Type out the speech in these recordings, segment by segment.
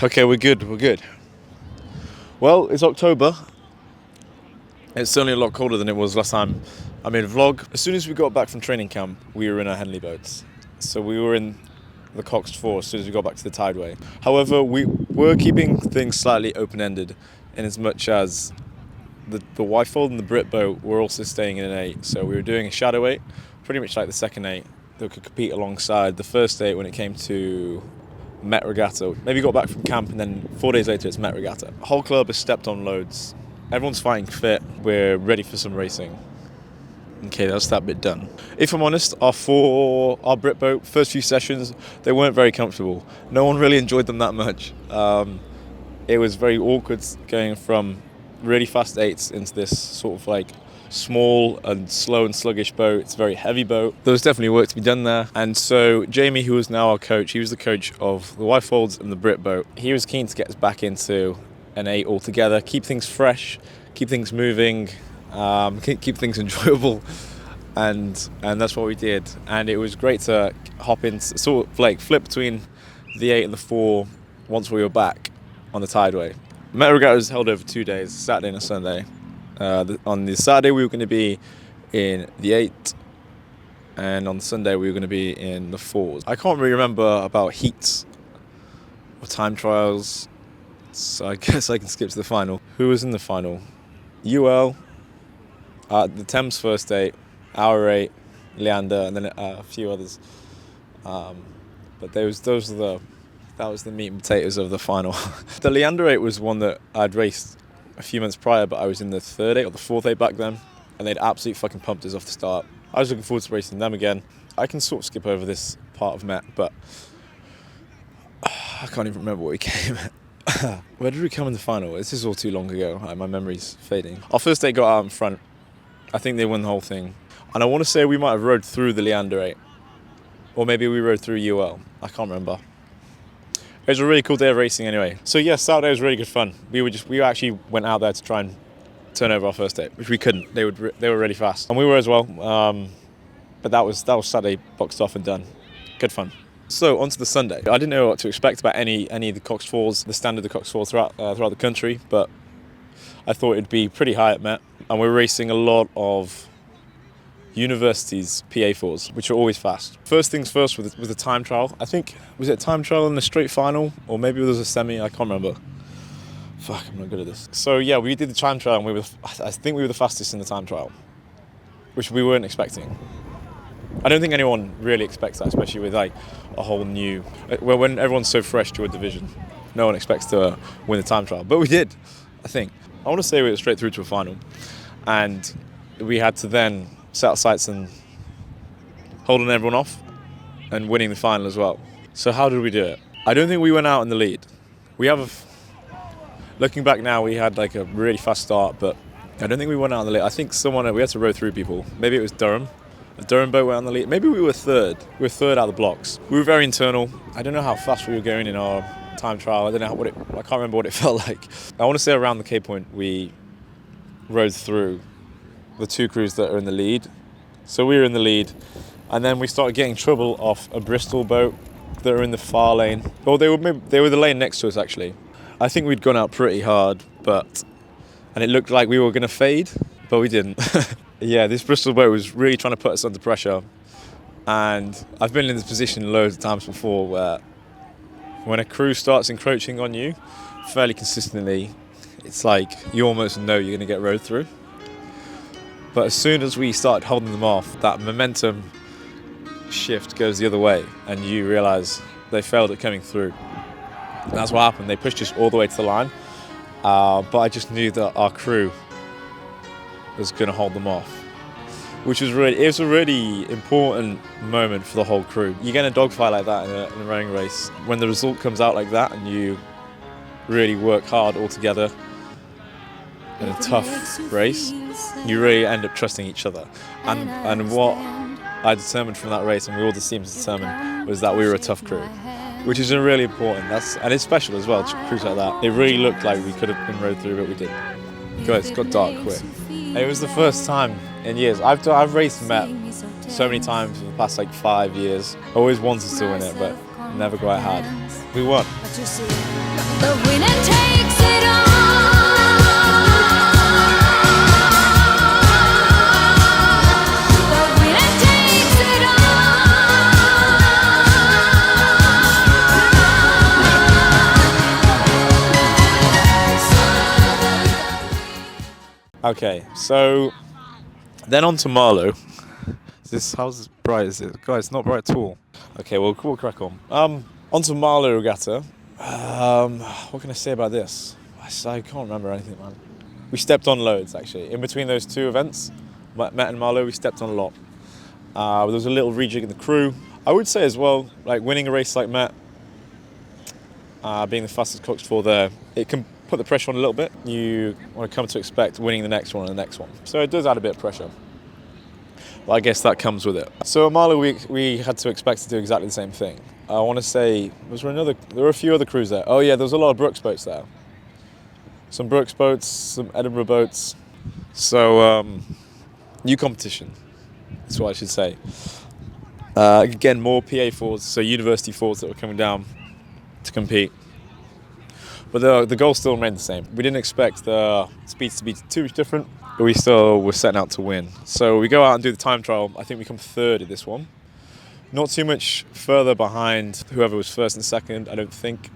Okay, we're good. Well, it's October. It's certainly a lot colder than it was last time I made a vlog. As soon as we got back from training camp, we were in our Henley boats. So we were in the Coxed 4 as soon as we got back to the Tideway. However, we were keeping things slightly open-ended in as much as the Wyfold and the Brit boat were also staying in an 8. So we were doing a shadow 8, pretty much like the second 8 that could compete alongside the first 8 when it came to Met Regatta. Maybe got back from camp and then 4 days later it's Met Regatta. The whole club has stepped on loads. Everyone's fighting fit. We're ready for some racing. Okay, that's that bit done. If I'm honest, our Brit boat first few sessions, they weren't very comfortable. No one really enjoyed them that much. It was very awkward going from really fast 8s into this sort of like small and slow and sluggish boat. It's a very heavy boat. There was definitely work to be done there. And so Jamie, who is now our coach, he was the coach of the Wyfolds and the Brit boat. He was keen to get us back into an 8 altogether, keep things fresh, keep things moving, keep things enjoyable. And that's what we did. And it was great to hop in, sort of like flip between the 8 and the 4 once we were back on the Tideway. Met Regatta was held over 2 days, Saturday and a Sunday. On the Saturday we were going to be in the 8, and on the Sunday we were going to be in the 4s. I can't really remember about heats or time trials, so I guess I can skip to the final. Who was in the final? UL, the Thames first 8, our 8, Leander, and then a few others. But that was the meat and potatoes of the final. The Leander 8 was one that I'd raced a few months prior, but I was in the 3rd 8 or the 4th 8 back then, and they'd absolutely fucking pumped us off the start. I was looking forward to racing them again. I can sort of skip over this part of Met, but I can't even remember what we came at. Where did we come in the final? This is all too long ago. My memory's fading. Our first 8 got out in front. I think they won the whole thing. And I want to say we might have rode through the Leander 8. Or maybe we rode through UL. I can't remember. It was a really cool day of racing anyway. So yeah, Saturday was really good fun. We actually went out there to try and turn over our first 8, which we couldn't. They were really fast. And we were as well. But that was Saturday boxed off and done. Good fun. So on to the Sunday. I didn't know what to expect about any of the Coxed 4s, the standard of the Coxed 4 throughout the country, but I thought it'd be pretty high at Met. And we're racing a lot of universities PA4s, which are always fast. First things first with the time trial. I think, was it a time trial in the straight final? Or maybe it was a semi, I can't remember. Fuck, I'm not good at this. So yeah, we did the time trial and I think we were the fastest in the time trial, which we weren't expecting. I don't think anyone really expects that, especially with like a whole new, when everyone's so fresh to a division. No one expects to win the time trial, but we did, I think. I want to say we went straight through to a final, and we had to then set our sights and holding everyone off and winning the final as well. So how did we do it? I don't think we went out in the lead. Looking back now, we had like a really fast start, but I don't think we went out in the lead. I think we had to row through people. Maybe it was Durham. The Durham boat went on the lead. Maybe we were 3rd. We were 3rd out of the blocks. We were very internal. I don't know how fast we were going in our time trial. I can't remember what it felt like. I want to say around the K point, we rode through the 2 crews that are in the lead. So we were in the lead, and then we started getting trouble off a Bristol boat that are in the far lane. Well, they were the lane next to us actually. I think we'd gone out pretty hard, and it looked like we were going to fade, but we didn't. Yeah, this Bristol boat was really trying to put us under pressure, and I've been in this position loads of times before where when a crew starts encroaching on you fairly consistently, it's like you almost know you're going to get rowed through. But as soon as we started holding them off, that momentum shift goes the other way, and you realise they failed at coming through. And that's what happened. They pushed us all the way to the line, but I just knew that our crew was going to hold them off, which was it was a really important moment for the whole crew. You get in a dogfight like that in a rowing race, when the result comes out like that and you really work hard all together in a tough race, you really end up trusting each other. And what I determined from that race, and we all just seemed to determine, was that we were a tough crew, which is really important. And it's special as well, crews like that. It really looked like we could have been rowed through, but we didn't. It got dark quick. It was the first time in years. I've raced Met so many times for the past 5 years. Always wanted to win it, but never quite had. We won. But you see, the winner takes it all. The winner takes it all. Okay, so then on to Marlow. How's bright is it? Guys, it's not bright at all. Okay, we'll crack on. On to Marlow Regatta. What can I say about this? I can't remember anything, man. We stepped on loads, actually. In between those two events, Met and Marlow, we stepped on a lot. There was a little rejig in the crew. I would say as well, like winning a race like Met, being the fastest coxed for there, it can put the pressure on a little bit. You want to come to expect winning the next one and the next one. So it does add a bit of pressure. But I guess that comes with it. So at Marlow, we had to expect to do exactly the same thing. I want to say, there were a few other crews there. Oh yeah, there was a lot of Brooks boats there. Some Brooks boats, some Edinburgh boats. So, new competition, that's what I should say. Again, more PA Fords, so university Fords that were coming down to compete. But the goal still remained the same. We didn't expect the speeds to be too much different, but we still were setting out to win. So we go out and do the time trial. I think we come third at this one. Not too much further behind whoever was first and second, I don't think.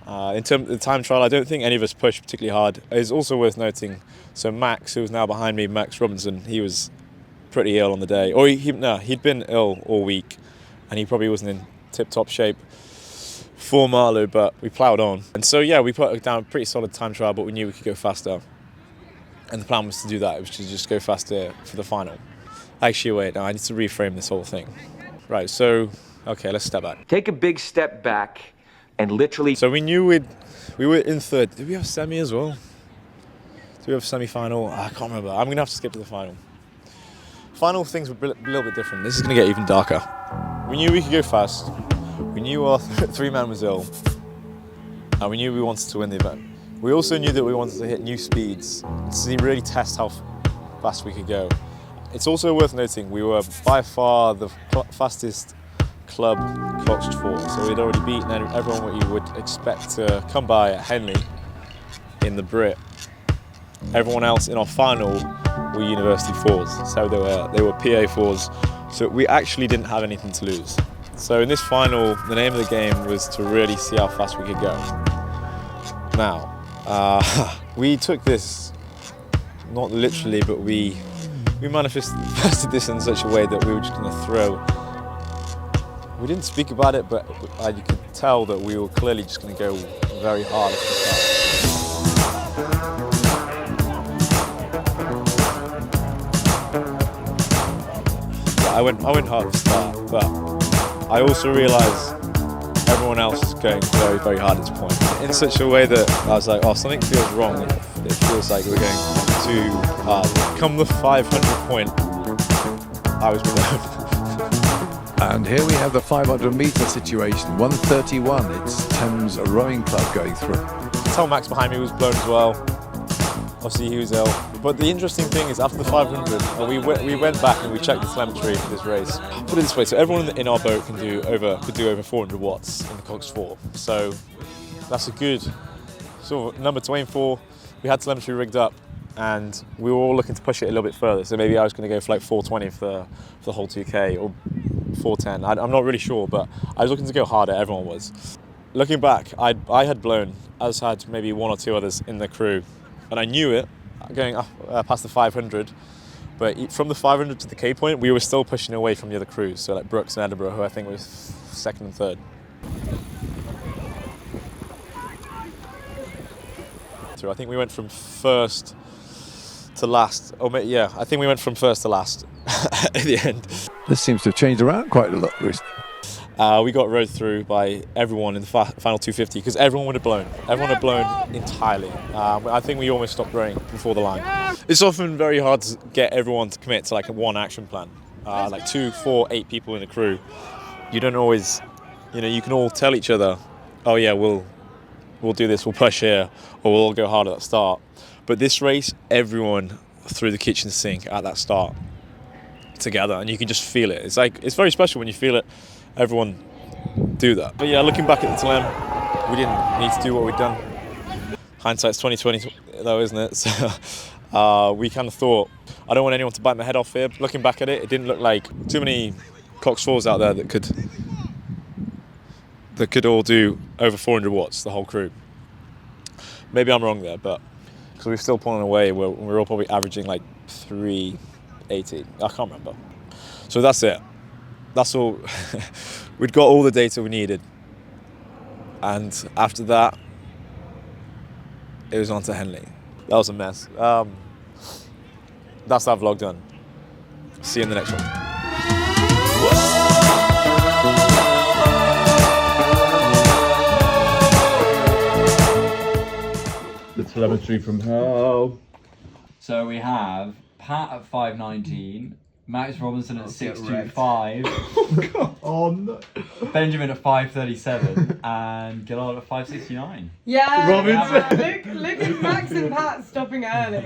In terms of the time trial, I don't think any of us pushed particularly hard. It's also worth noting, so Max, who's now behind me, Max Robinson, he was pretty ill on the day. Or he'd been ill all week, and he probably wasn't in tip-top shape for Marlow, but we ploughed on. And so yeah, we put down a pretty solid time trial, but we knew we could go faster. And the plan was to do that, it was to just go faster for the final. Actually, wait, no, I need to reframe this whole thing. Right, so, okay, let's step back. Take a big step back and literally... So we knew we were in third. Did we have semi as well? Did we have semi-final? I can't remember. I'm going to have to skip to the final. Final things were a little bit different. This is going to get even darker. We knew we could go fast. We knew our three-man was ill. And we knew we wanted to win the event. We also knew that we wanted to hit new speeds to really test how fast we could go. It's also worth noting we were by far the fastest club coxed for, so we'd already beaten everyone what you would expect to come by at Henley in the Brit. Everyone else in our final were University Fords, so they were PA Fords, so we actually didn't have anything to lose. So in this final, the name of the game was to really see how fast we could go. Now, we took this, not literally, but we manifested this in such a way that we were just going to throw. We didn't speak about it, but you could tell that we were clearly just going to go very hard at the start. Yeah, I went hard at the start, but I also realised everyone else is going very, very hard at this point. In such a way that I was like, oh, something feels wrong. It feels like we're going too hard. Come the 500 point, I was blown. And here we have the 500-metre situation, 1:31. It's Thames Rowing Club going through. Tell Max behind me was blown as well. Obviously he was ill. But the interesting thing is after the 500, we went back and we checked the telemetry for this race. Put it this way, so everyone in our boat could do over 400 watts in the Cox 4. So that's a good sort of number to aim for. We had telemetry rigged up and we were all looking to push it a little bit further. So maybe I was going to go for like 420 for the whole 2K or 410. I'm not really sure, but I was looking to go harder, everyone was. Looking back, I had blown, as had maybe one or two others in the crew. And I knew it going past the 500, but from the 500 to the K point, we were still pushing away from the other crews. So like Brooks and Edinburgh, who I think was second and third. So I think we went from first to last. I think we went from first to last at the end. This seems to have changed around quite a lot recently. We got rode through by everyone in the final 250 because everyone had blown. Everyone had blown entirely. I think we almost stopped rowing before the line. It's often very hard to get everyone to commit to like a one action plan. Like 2, 4, 8 people in a crew. You don't always, you can all tell each other, oh yeah, we'll do this, we'll push here, or we'll all go hard at that start. But this race, everyone threw the kitchen sink at that start together, and you can just feel it. It's very special when you feel it. Everyone do that. But yeah, looking back at the time, we didn't need to do what we'd done. Hindsight's 2020 though, isn't it? So we kind of thought, I don't want anyone to bite my head off here. Looking back at it, it didn't look like too many Cox 4s out there that could all do over 400 watts, the whole crew. Maybe I'm wrong there, but because we're still pulling away, we're all probably averaging like 380. I can't remember. So that's it. That's all. We'd got all the data we needed. And after that, it was on to Henley. That was a mess. That's our vlog done. See you in the next one. The telemetry from hell. So we have Pat at 519, Max Robinson at 625, Oh no. Benjamin at 537, and Gillard at 569. Yeah. Robinson. Look at Max and Pat stopping early.